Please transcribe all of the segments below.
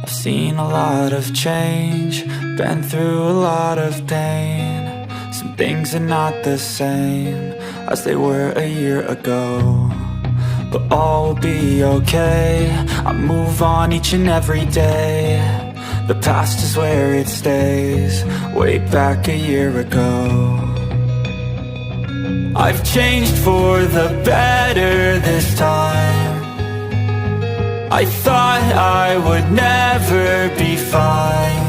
I've seen a lot of change, been through a lot of pain. Some things are not the same as they were a year ago, but all will be okay. I move on each and every day. The past is where it stays, way back a year ago. I've changed for the better this time. I thought I would never be fine.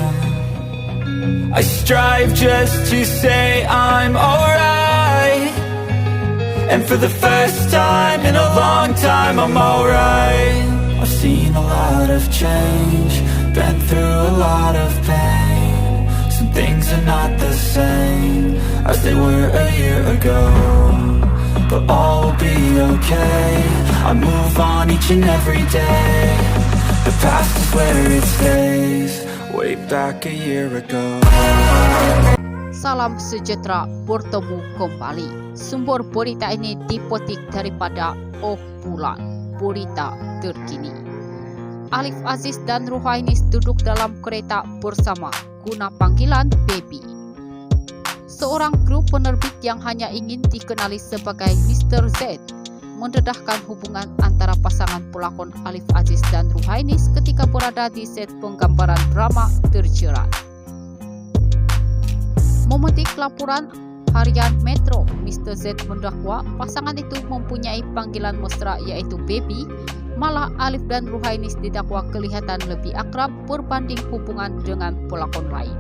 I strive just to say I'm alright, and for the first time in a long time I'm alright. I've seen a lot of change, been through a lot of pain. Some things are not the same as they were a year ago, but all will be okay. I move on each and every day. The past is where it stays, way back a year ago. Salam sejahtera, bertemu kembali. Sumber berita ini dipetik daripada Bulan, berita terkini. Alif Aziz dan Ruhainis duduk dalam kereta bersama guna panggilan baby. Seorang kru penerbit yang hanya ingin dikenali sebagai Mr. Z mendedahkan hubungan antara pasangan pelakon Alif Aziz dan Ruhainis ketika berada di set penggambaran drama Terjerat. Memetik laporan harian Metro, Mr. Z mendakwa pasangan itu mempunyai panggilan mesra yaitu baby. Malah Alif dan Ruhainis didakwa kelihatan lebih akrab berbanding hubungan dengan pelakon lain.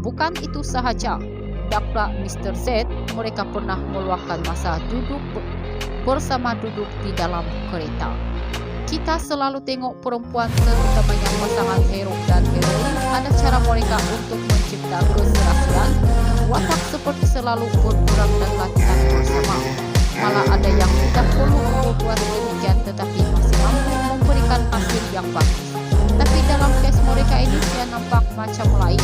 Bukan itu sahaja, dakwa Mr. Z, mereka pernah meluangkan masa duduk bersama duduk di dalam kereta. Kita selalu tengok perempuan, terutamanya pasangan hero dan heroin, ada cara mereka untuk mencipta keserasian, watak seperti selalu berkurang dan latihan bersama. Malah ada yang tidak perlu berbuat demikian tetapi masih mampu memberikan hasil yang bagus. Tapi dalam kes mereka ini dia nampak macam lain.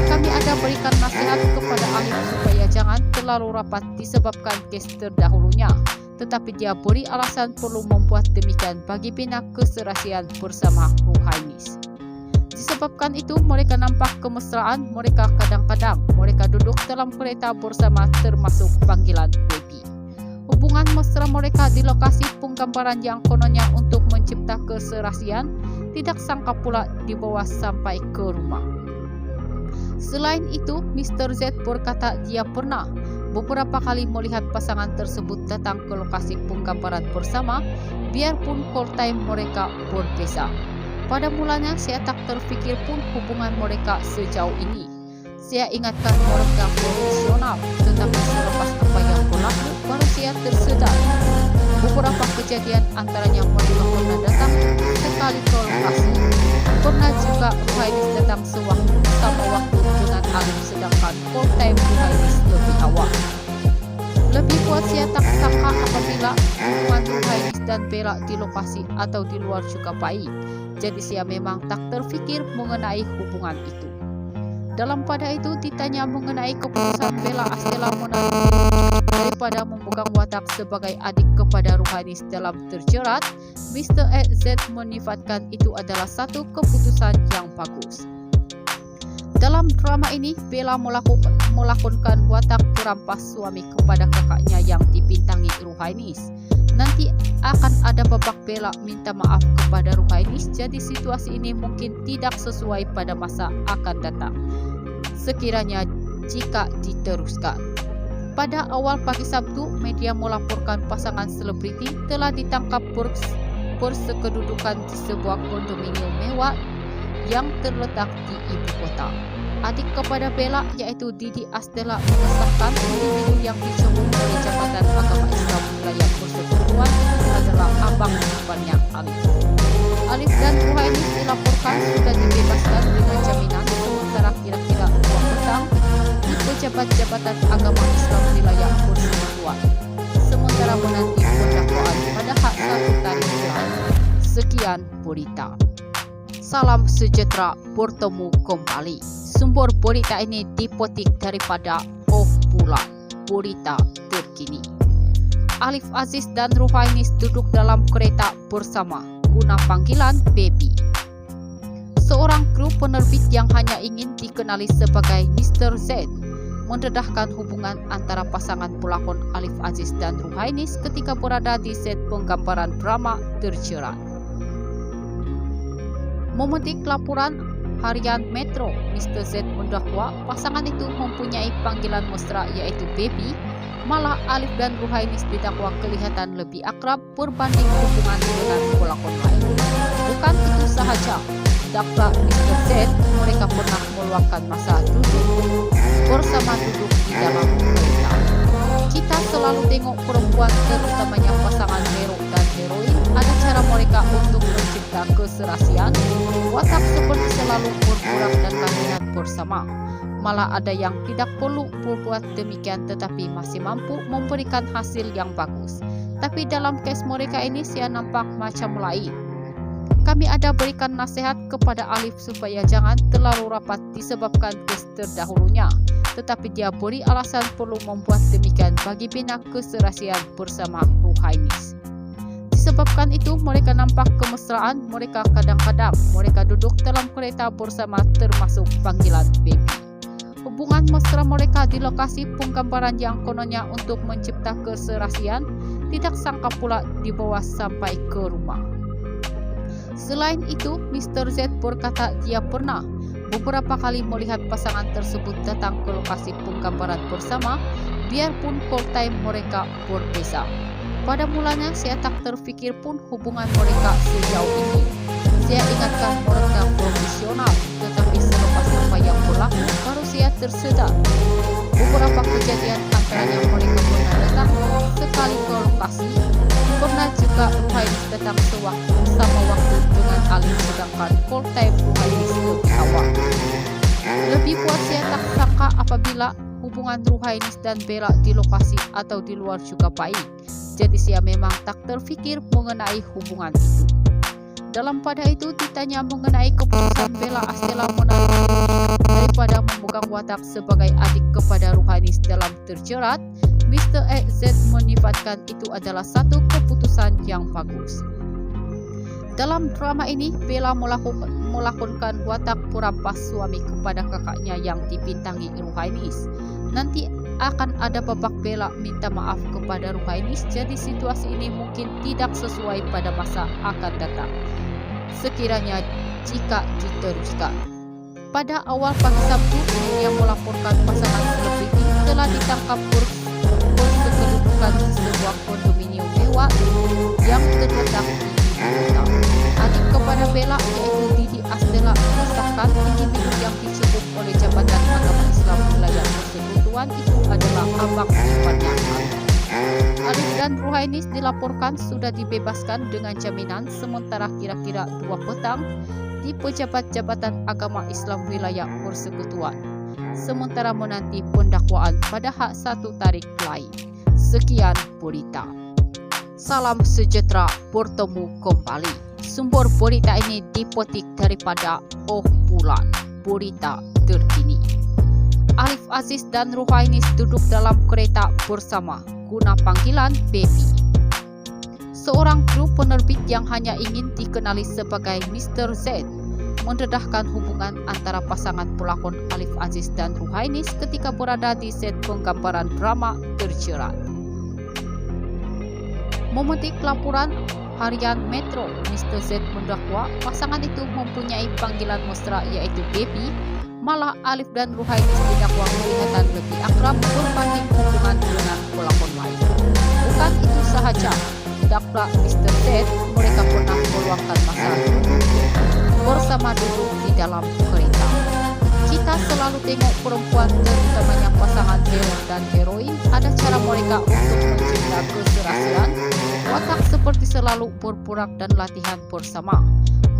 Kami ada berikan nasihat kepada Alif supaya jangan terlalu rapat disebabkan kes terdahulunya. Tetapi dia beri alasan perlu membuat demikian bagi bina keserasian bersama Ruhainis. Disebabkan itu mereka nampak kemesraan mereka kadang-kadang. Mereka duduk dalam kereta bersama termasuk panggilan baby. Hubungan mesra mereka di lokasi penggambaran yang kononnya untuk mencipta keserasian tidak sangka pula dibawa sampai ke rumah. Selain itu, Mr. Z berkata dia pernah beberapa kali melihat pasangan tersebut datang ke lokasi penggambaran bersama, biarpun call time mereka berbeza. Pada mulanya saya tak terfikir pun hubungan mereka sejauh ini. Saya ingatkan mereka profesional, tetapi selepas apa yang berlaku baru saya tersedar. Beberapa kejadian antaranya mereka pernah datang sekali ke lokasi. Pernah juga Ruhainis datang sewaktu sama waktu dengan Alif, sedangkan call time Ruhainis lebih awal. Lebih buat saya tak sangka apabila hubungan Ruhainis dan Bella di lokasi atau di luar juga baik. Jadi saya memang tak terfikir mengenai hubungan itu. Dalam pada itu ditanya mengenai keputusan Bella Astela menarik diri daripada memegang watak sebagai adik kepada Ruhainis dalam Terjerat, Mr. Z menifatkan itu adalah satu keputusan yang bagus. Dalam drama ini, Bella melakukan watak perampas suami kepada kakaknya yang dibintangi Ruhainis. Nanti akan ada babak Bella minta maaf kepada Ruhainis, jadi situasi ini mungkin tidak sesuai pada masa akan datang sekiranya jika diteruskan. Pada awal pagi Sabtu, media melaporkan pasangan selebriti telah ditangkap bersekedudukan di sebuah kondominium mewah yang terletak di ibu kota. Adik kepada Bella yaitu Didi Astela mengesahkan individu yang dicebut oleh Jabatan Agama Islam Wilayah Persekutuan itu adalah abang iparnya Alif. Alif dan Ruhainis dilaporkan sudah dibebaskan dengan jaminan, sementara kira-kira 2 petang di pejabat Jabatan Agama Islam Wilayah Persekutuan. Sementara menanti pendakwaan pada hak 1 tarikh bulan. Sekian berita. Salam sejahtera, bertemu kembali. Sumber berita ini dipetik daripada Bulan, berita terkini. Alif Aziz dan Ruhainis duduk dalam kereta bersama guna panggilan baby. Seorang kru penerbit yang hanya ingin dikenali sebagai Mr. Z mendedahkan hubungan antara pasangan pelakon Alif Aziz dan Ruhainis ketika berada di set penggambaran drama Terjerat. Memetik laporan harian Metro, Mr. Z mendakwa pasangan itu mempunyai panggilan mesra yaitu baby, malah Alif dan Ruhainis didakwa kelihatan lebih akrab berbanding hubungan dengan pelakon lain. Bukan itu sahaja, dakwa Mr. Z mereka pernah meluangkan masa duduk bersama duduk di dalam kereta. Kita selalu tengok perempuan, terutamanya pasangan hero dan heroin, ada cara mereka untuk mencipta keserasian, watak seperti selalu bergerak dan latihan bersama. Malah ada yang tidak perlu berbuat demikian tetapi masih mampu memberikan hasil yang bagus. Tapi dalam kes mereka ini saya nampak macam lain. Kami ada berikan nasihat kepada Alif supaya jangan terlalu rapat disebabkan kes terdahulunya. Tetapi dia beri alasan perlu membuat demikian bagi bina keserasian bersama Ruhainis. Disebabkan itu mereka nampak kemesraan mereka kadang-kadang mereka duduk dalam kereta bersama termasuk panggilan baby. Hubungan mesra mereka di lokasi penggambaran yang kononnya untuk mencipta keserasian tidak sangka pula dibawa sampai ke rumah. Selain itu, Mr. Z berkata dia pernah beberapa kali melihat pasangan tersebut datang ke lokasi penggambaran bersama, biarpun call time mereka berbeza. Pada mulanya saya tak terfikir pun hubungan mereka sejauh ini. Saya ingatkan mereka profesional, tetapi selepas apa yang berlaku baru saya tersedar. Beberapa kejadian antaranya mereka pernah datang sekali ke lokasi, pernah juga Ruhainis datang sewaktu sama waktu dengan Alif, sedangkan call time Ruhainis lebih awal. Lebih buat saya tak sangka apabila hubungan Ruhainis dan Bella di lokasi atau di luar juga baik. Jadi saya memang tak terfikir mengenai hubungan itu. Dalam pada itu ditanya mengenai keputusan Bella Astela menarik diri daripada memegang watak sebagai adik kepada Ruhainis dalam Terjerat, Mr. Z menyifatkan itu adalah satu keputusan yang bagus. Dalam drama ini, Bella melakukan watak perampas suami kepada kakaknya yang dibintangi Ruhainis. Nanti akan ada babak Bella minta maaf kepada Ruhainis, jadi situasi ini mungkin tidak sesuai pada masa akan datang sekiranya jika diteruskan. Pada awal pagi Sabtu, media melaporkan pasangan selebriti telah ditangkap bersekedudukan di sebuah kondominium mewah yang terletak di Ibu Kota. Adik kepada Bella yaitu Didi Astela mengesahkan individu yang dicepup oleh Jabatan Agama Islam Wilayah Persekutuan itu adalah abang iparnya. Alif dan Ruhainis dilaporkan sudah dibebaskan dengan jaminan sementara kira-kira 2 petang di pejabat Jabatan Agama Islam Wilayah Persekutuan, sementara menanti pendakwaan pada hak 1 tarik lain. Sekian berita. Salam sejahtera, bertemu kembali. Sumber berita ini dipetik daripada Bulan, berita terkini. Alif Aziz dan Ruhainis duduk dalam kereta bersama guna panggilan baby. Seorang kru penerbit yang hanya ingin dikenali sebagai Mr. Z mendedahkan hubungan antara pasangan pelakon Alif Aziz dan Ruhainis ketika berada di set penggambaran drama Terjerat. Memetik laporan harian Metro, Mr. Z mendakwa pasangan itu mempunyai panggilan mesra yaitu baby, malah Alif dan Ruhainis didakwa kelihatan lebih akrab berbanding hubungan dengan pelakon lain. Bukan itu sahaja, dakwa Mr. Z mereka pernah meluangkan masa bersama duduk di dalam kereta. Kita selalu tengok perempuan, terutamanya pasangan hero dan heroin, ada cara mereka untuk mencipta keserasian, watak seperti selalu bergerak dan latihan bersama.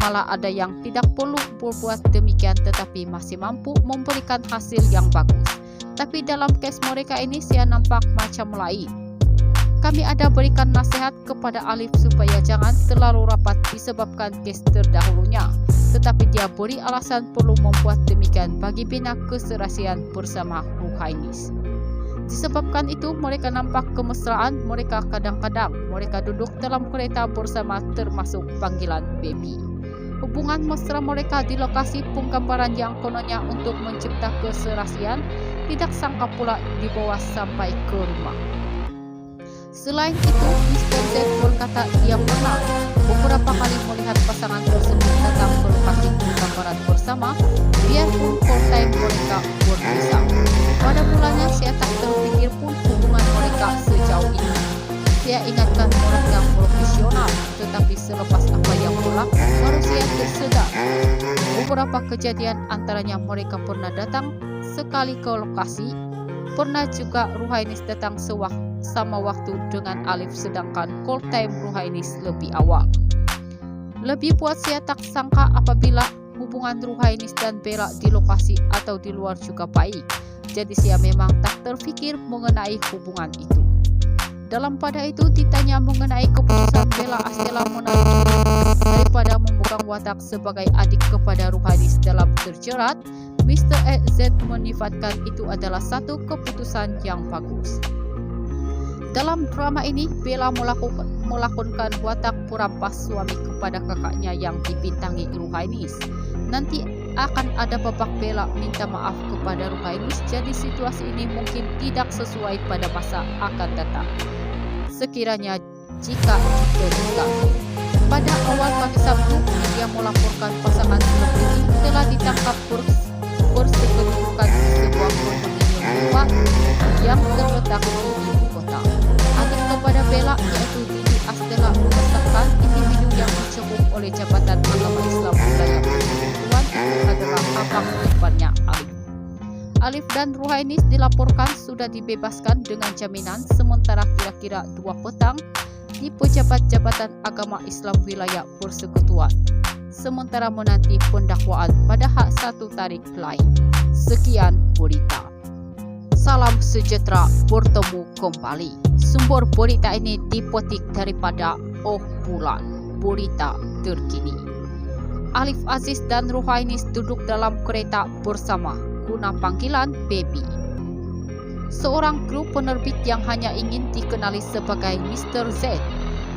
Malah ada yang tidak perlu berbuat demikian tetapi masih mampu memberikan hasil yang bagus. Tapi dalam kes mereka ini saya nampak macam lain. Kami ada berikan nasihat kepada Alif supaya jangan terlalu rapat disebabkan kes terdahulunya. Tetapi dia beri alasan perlu membuat demikian bagi bina keserasian bersama Ruhainis. Disebabkan itu mereka nampak kemesraan mereka kadang-kadang mereka duduk dalam kereta bersama termasuk panggilan baby. Hubungan mesra mereka di lokasi penggambaran yang kononnya untuk mencipta keserasian tidak sangka pula dibawa sampai ke rumah. Selain itu, Mr. Z berkata dia pernah beberapa kali melihat pasangan tersebut datang ke lokasi penggambaran bersama, biarpun call time mereka berpisah. Pada mulanya saya tak terpikir pun hubungan mereka sejauh ini. Saya ingatkan mereka profesional, tetapi selepas apa yang berlaku, baru saya tersedar. Beberapa kejadian antaranya mereka pernah datang sekali ke lokasi, pernah juga Ruhainis datang sama waktu dengan Alif, sedangkan call time Ruhainis lebih awal. Lebih buat saya tak sangka apabila hubungan Ruhainis dan Bella di lokasi atau di luar juga baik. Jadi saya memang tak terfikir mengenai hubungan itu. Dalam pada itu ditanya mengenai keputusan Bella Astela menarik diri daripada memegang watak sebagai adik kepada Ruhainis dalam terjerat, Mr. Z menifatkan itu adalah satu keputusan yang bagus. Dalam drama ini, Bella melakukan watak perampas suami kepada kakaknya yang dibintangi Ruhainis. Nanti akan ada babak Bella minta maaf kepada Ruhainis, jadi situasi ini mungkin tidak sesuai pada masa akan datang. Sekiranya jika diteruskan. Pada awal pagi Sabtu, media melaporkan pasangan selebriti telah ditangkap bersekedudukan di sebuah kondominium tua yang terletak di ibu kota. Adik kepada Bella, yaitu Didi Astela, mengesahkan individu yang dicekuk oleh Jabatan Agama Islam Wilayah Persekutuan itu adalah abang iparnya Alif. Alif dan Ruhainis dilaporkan sudah dibebaskan dengan jaminan sementara kira-kira 2 petang di pejabat Jabatan Agama Islam Wilayah Persekutuan, sementara menanti pendakwaan pada hak 1 tarik lain. Sekian berita. Salam sejahtera, bertemu kembali. Sumber berita ini dipetik daripada Oh Bulan, berita terkini. Alif Aziz dan Ruhainis duduk dalam kereta bersama guna panggilan Baby. Seorang kru penerbit yang hanya ingin dikenali sebagai Mr. Z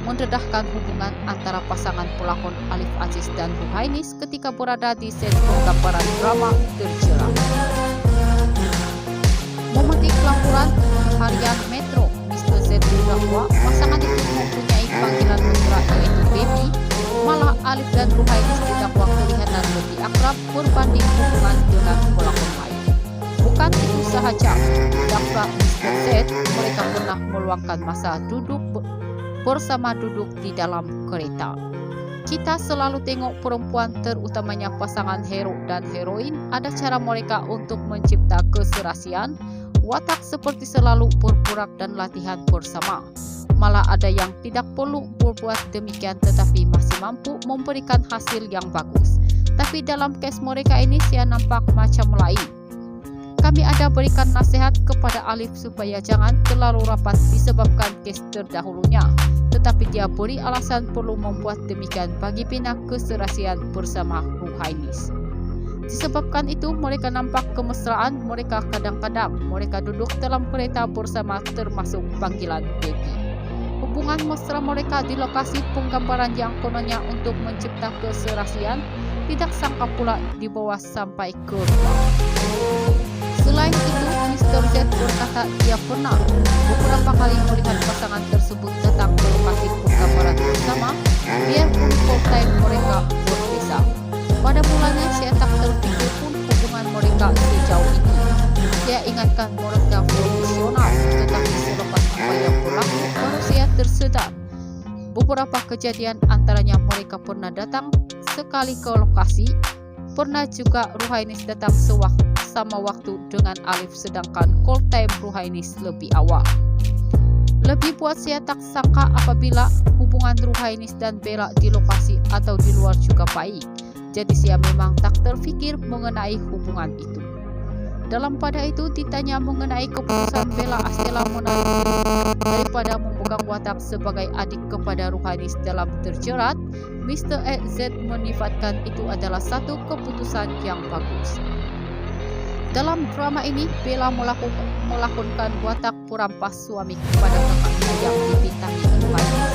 mendedahkan hubungan antara pasangan pelakon Alif Aziz dan Ruhainis ketika berada di set penggambaran drama Terjerat. Memetik laporan harian Metro, Mr. Z bahwa pasangan itu mempunyai panggilan mesra yaitu Baby, malah Alif dan Ruhainis didakwa kelihatan lebih akrab berbanding hubungan dengan pelakon lain. Bukan itu sahaja, dakwa Mr. Z, mereka pernah meluangkan masa duduk di dalam kereta. Kita selalu tengok perempuan, terutamanya pasangan hero dan heroin, ada cara mereka untuk mencipta keserasian, watak seperti selalu bergerak dan latihan bersama. Malah ada yang tidak perlu berbuat demikian tetapi masih mampu memberikan hasil yang bagus. Tapi dalam case mereka ini saya nampak macam lain. Kami ada berikan nasihat kepada Alif supaya jangan terlalu rapat disebabkan case terdahulunya. Tetapi dia beri alasan perlu membuat demikian bagi bina keserasian bersama Ruhainis. Disebabkan itu mereka nampak kemesraan mereka kadang-kadang. Mereka duduk dalam kereta bersama termasuk panggilan Baby. Hubungan mesra mereka di lokasi penggambaran yang kononnya untuk mencipta keserasian tidak sangka pula dibawa sampai ke rumah. Selain itu, Mr. Z berkata dia pernah beberapa kali melihat pasangan tersebut datang ke lokasi penggambaran bersama, biarpun call time mereka berpisah. Pada mulanya saya tak terpikir pun hubungan mereka sejauh ini. Saya ingatkan mereka profesional, tetapi selepas apa yang berlaku, baru saya tersedar. Beberapa kejadian antaranya mereka pernah datang sekali ke lokasi, pernah juga Ruhainis datang sama waktu dengan Alif, sedangkan call time Ruhainis lebih awal. Lebih buat saya tak sangka apabila hubungan Ruhainis dan Bella di lokasi atau di luar juga baik. Jadi saya memang tak terfikir mengenai hubungan itu. Dalam pada itu ditanya mengenai keputusan Bella Astela menarik diri daripada memegang watak sebagai adik kepada Ruhainis dalam Terjerat, Mr. Z menifatkan itu adalah satu keputusan yang bagus. Dalam drama ini, Bella melakukan watak perampas suami kepada kakaknya yang dibintangi Ruhainis.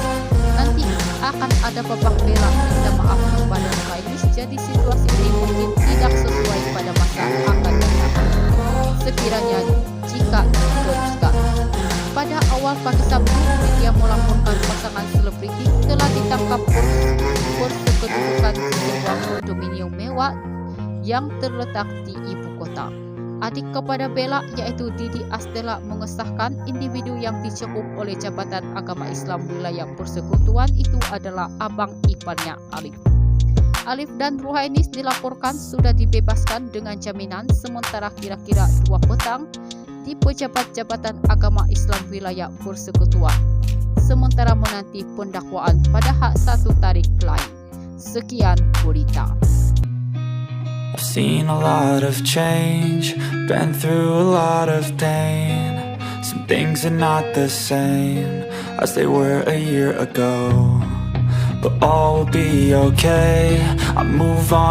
Nanti akan ada babak belak minta maaf kepada Ruhainis, jadi situasi ini mungkin tidak sesuai pada masa akan datang sekiranya jika diteruskan. Pada awal pagi Sabtu, media melaporkan pasangan selebriti telah ditangkap berkedudukan di sebuah kondominium mewah yang terletak di ibu kota. Adik kepada Bella yaitu Didi Astela mengesahkan individu yang dicekup oleh Jabatan Agama Islam Wilayah Persekutuan itu adalah abang iparnya Alif. Alif dan Ruhainis dilaporkan sudah dibebaskan dengan jaminan sementara kira-kira 2 petang di pejabat Jabatan Agama Islam Wilayah Persekutuan, sementara menanti pendakwaan pada hak 1 tarik lain. Sekian berita. I've seen a lot of change, been through a lot of pain. Some things are not the same as they were a year ago, but all will be okay. I move on.